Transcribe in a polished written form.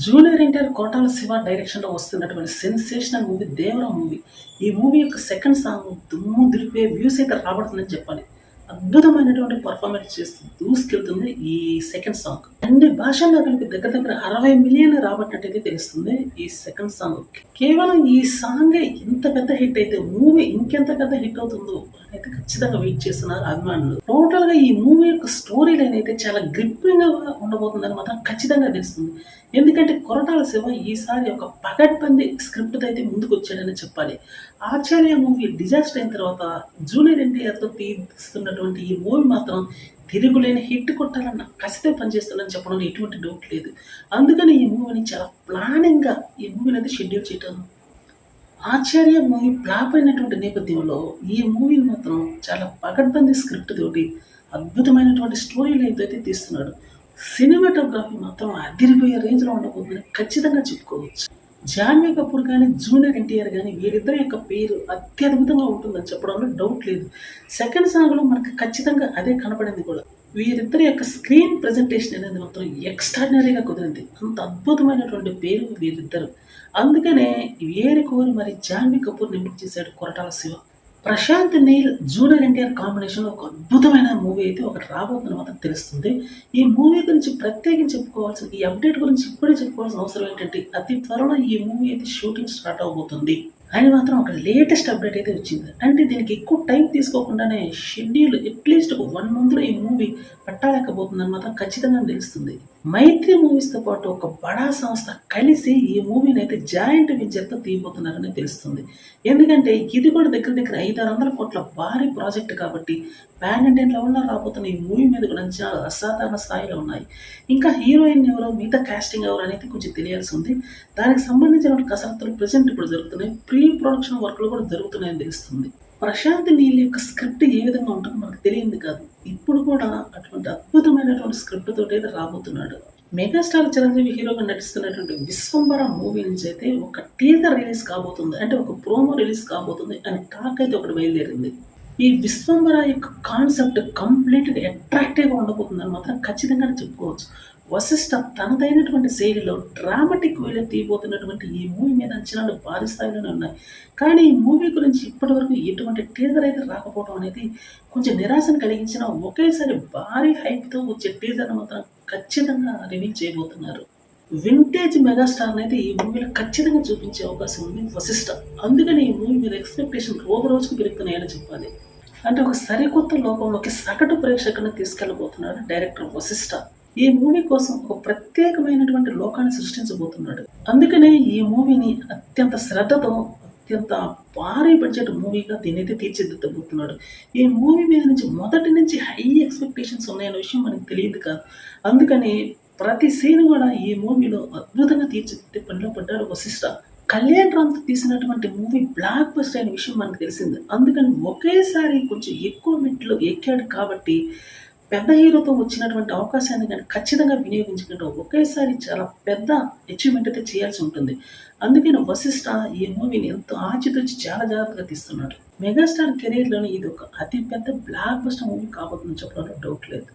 Junior NTR కోటాల Shiva డైరెక్షన్‌లో వస్తున్నటువంటి sensational movie 'Devara' movie. ఈ మూవీ యొక్క సెకండ్ సాంగ్ దుమ్ము దులిపే వ్యూస్ అయితే రాబడుతుందని చెప్పాలి. అద్భుతమైనటువంటి పెర్ఫార్మన్స్ చేస్తూ దూసుకెళ్తుంది ఈ సెకండ్ సాంగ్. అన్ని భాషల్లో కలిపి దగ్గర దగ్గర 60,000,000 రాబట్టినట్టయితే తెలుస్తుంది ఈ సెకండ్ సాంగ్. కేవలం ఈ సాంగే ఇంత పెద్ద హిట్ అయితే మూవీ ఇంకెంత పెద్ద హిట్ అవుతుందో అయితే ఖచ్చితంగా వెయిట్ చేస్తున్నారు అభిమానులు. టోటల్ గా ఈ మూవీ యొక్క స్టోరీ లైన్ అయితే చాలా గ్రిప్పింగ్ గా ఉండబోతుందని మాత్రం ఖచ్చితంగా తెలుస్తుంది. ఎందుకంటే కొరటాల శివ ఈసారి ఒక పగడ్బందీ స్క్రిప్ట్ అయితే ముందుకు వచ్చాడని చెప్పాలి. ఆచార్య మూవీ డిజాస్టర్ అయిన తర్వాత జూనియర్ ఎన్టీఆర్తో తీస్తున్నటువంటి ఈ మూవీ మాత్రం తిరుగులేని హిట్ కొట్టాలన్న కసితో పనిచేస్తుందని చెప్పడంలో ఎటువంటి డౌట్ లేదు. అందుకని ఈ మూవీని చాలా ప్లానింగ్ గా ఈ మూవీని అయితే షెడ్యూల్ చేయటం. ఆచార్య మూవీ ఫ్లాప్ అయినటువంటి నేపథ్యంలో ఈ మూవీని మాత్రం చాలా పకడ్బందీ స్క్రిప్ట్ తోటి అద్భుతమైనటువంటి స్టోరీ లైన్‌తో అయితే తీస్తున్నాడు. సినిమాటోగ్రఫీ మాత్రం అదిరిపోయే రేంజ్‌లో ఉండబోతుందని ఖచ్చితంగా చెప్పుకోవచ్చు. జాన్వీ కపూర్ గాని, జూనియర్ ఎన్టీఆర్ గాని వీరిద్దరి యొక్క పేరు అత్యద్భుతంగా ఉంటుందని చెప్పడంలో డౌట్ లేదు. సెకండ్ సాంగ్‌లో మనకు ఖచ్చితంంగా అదే కనపడింది కూడా. వీరిద్దరి యొక్క స్క్రీన్ ప్రెజెంటేషన్ అనేది మాత్రం ఎక్స్ట్రార్డినరీగా కుదిరింది. అంత అద్భుతమైనటువంటి పేరు వీరిద్దరు. అందుకనే ఏరి కోరి మరి జాన్వీ కపూర్‌ని ఎంపిక చేశాడు కొరటాల శివ. ప్రశాంత్ నీల్, జూనియర్ ఎన్టీఆర్ కాంబినేషన్‌లో ఒక అద్భుతమైన మూవీ అయితే ఒకటి రాబోతుందని మాత్రం తెలుస్తుంది. ఈ మూవీ గురించి ప్రత్యేకించి చెప్పుకోవాల్సిన ఈ అప్డేట్ గురించి ఇప్పుడే చెప్పుకోవాల్సిన అవసరం ఏంటంటే అతి త్వరలో ఈ మూవీ అయితే షూటింగ్ స్టార్ట్ అవబోతుంది అని మాత్రం ఒక లేటెస్ట్ అప్డేట్ అయితే వచ్చింది. అంటే దీనికి ఎక్కువ టైం తీసుకోకుండానే షెడ్యూల్ అట్లీస్ట్ ఒక 1 మంత్‌లో ఈ మూవీ పట్టాలేకపోతుందని మాత్రం ఖచ్చితంగా తెలుస్తుంది. మైత్రి మూవీస్‌తో పాటు ఒక బడా సంస్థ కలిసి ఈ మూవీని అయితే జాయింట్ వెంచర్‌తో తీయబోతున్నారని తెలుస్తుంది. ఎందుకంటే ఇది కూడా దగ్గర దగ్గర 500-600 కోట్ల భారీ ప్రాజెక్ట్ కాబట్టి పాన్ ఇండియన్ లెవెల్‌లో రాబోతున్న ఈ మూవీ మీద కూడా అంచనాలు అసాధారణ స్థాయిలో ఉన్నాయి. ఇంకా హీరోయిన్ ఎవరో, మిగతా కాస్టింగ్ ఎవరు అనేది కొంచెం తెలియాల్సి ఉంది. దానికి సంబంధించిన కసరత్తులు ప్రెజెంట్ ఇప్పుడు జరుగుతున్నాయి. ప్రీ ప్రొడక్షన్ వర్క్‌లు కూడా జరుగుతున్నాయని తెలుస్తుంది. ప్రశాంత్ నీల్ యొక్క స్క్రిప్ట్ ఏ విధంగా ఉంటుందో మనకు తెలియంది కాదు. ఇప్పుడు కూడా అటువంటి అద్భుతమైనటువంటి స్క్రిప్ట్ తోటి అయితే రాబోతున్నాడు. మెగాస్టార్ చిరంజీవి హీరోగా నటిస్తున్నటువంటి 'విశ్వంబర' మూవీ నుంచి అయితే ఒక టీజర్ రిలీజ్ కాబోతుంది. అంటే ఒక ప్రోమో రిలీజ్ కాబోతుంది అని టాక్ అయితే ఒకటి బయలుదేరింది. ఈ 'విశ్వంబర' యొక్క కాన్సెప్ట్ కంప్లీట్‌గా అట్రాక్టివ్‌గా ఉండబోతుందని మాత్రం ఖచ్చితంగానే చెప్పుకోవచ్చు. వశిష్ఠ తనదైనటువంటి శైలిలో డ్రామాటిక్ వేలో తీయబోతున్నటువంటి ఈ మూవీ మీద అంచనాలు భారీ స్థాయిలోనే ఉన్నాయి. కానీ ఈ మూవీ గురించి ఇప్పటివరకు ఎటువంటి టీజర్ అయితే రాకపోవడం అనేది కొంచెం నిరాశను కలిగించినా ఒకేసారి భారీ హైప్‌తో వచ్చే టీజర్‌ని మాత్రం ఖచ్చితంగా రిలీజ్ చేయబోతున్నారు. వింటేజ్ మెగాస్టార్‌నైతే ఈ మూవీలో ఖచ్చితంగా చూపించే అవకాశం ఉంది వశిష్ఠ. అందుకని ఈ మూవీ మీద ఎక్స్‌పెక్టేషన్ రోజు రోజుకు పెరుగుతున్నాయని చెప్పాలి. అంటే ఒక సరికొత్త లోకంలోకి సగటు ప్రేక్షకుడిని తీసుకెళ్లబోతున్నాడు డైరెక్టర్ వశిష్ఠ. ఈ మూవీ కోసం ఒక ప్రత్యేకమైనటువంటి లోకాన్ని సృష్టించబోతున్నాడు. అందుకనే ఈ మూవీని అత్యంత శ్రద్ధతో, అత్యంత భారీ బడ్జెట్ మూవీగా దీన్నైతే తీర్చిదిద్దబోతున్నాడు. ఈ మూవీ మీద నుంచి మొదటి నుంచి హై ఎక్స్‌పెక్టేషన్స్ ఉన్నాయన్న విషయం మనకు తెలియదు కాదు. అందుకని ప్రతి సీన్ కూడా ఈ మూవీలో అద్భుతంగా తీర్చిదిద్దే పనిలో పడ్డాడు వశిష్ఠ. కళ్యాణ్ రామ్‌తో తీసినటువంటి మూవీ బ్లాక్ బస్టర్ అయిన విషయం మనకు తెలిసింది. అందుకని ఒకేసారి కొంచెం ఎక్కువ మెట్లు ఎక్కాడు కాబట్టి పెద్ద హీరోతో వచ్చినటువంటి అవకాశాన్ని గాని ఖచ్చితంగా వినియోగించుకుంటూ ఒకేసారి చాలా పెద్ద అచీవ్‌మెంట్ అయితే చేయాల్సి ఉంటుంది. అందుకని వశిష్ఠ ఈ మూవీని ఎంతో ఆచితూచి చాలా జాగ్రత్తగా తీస్తున్నాడు. మెగాస్టార్ కెరీర్‌లోనే ఇది ఒక అతి పెద్ద బ్లాక్ బస్టర్ మూవీ కాబోతుందని చెప్పడంలో డౌట్ లేదు.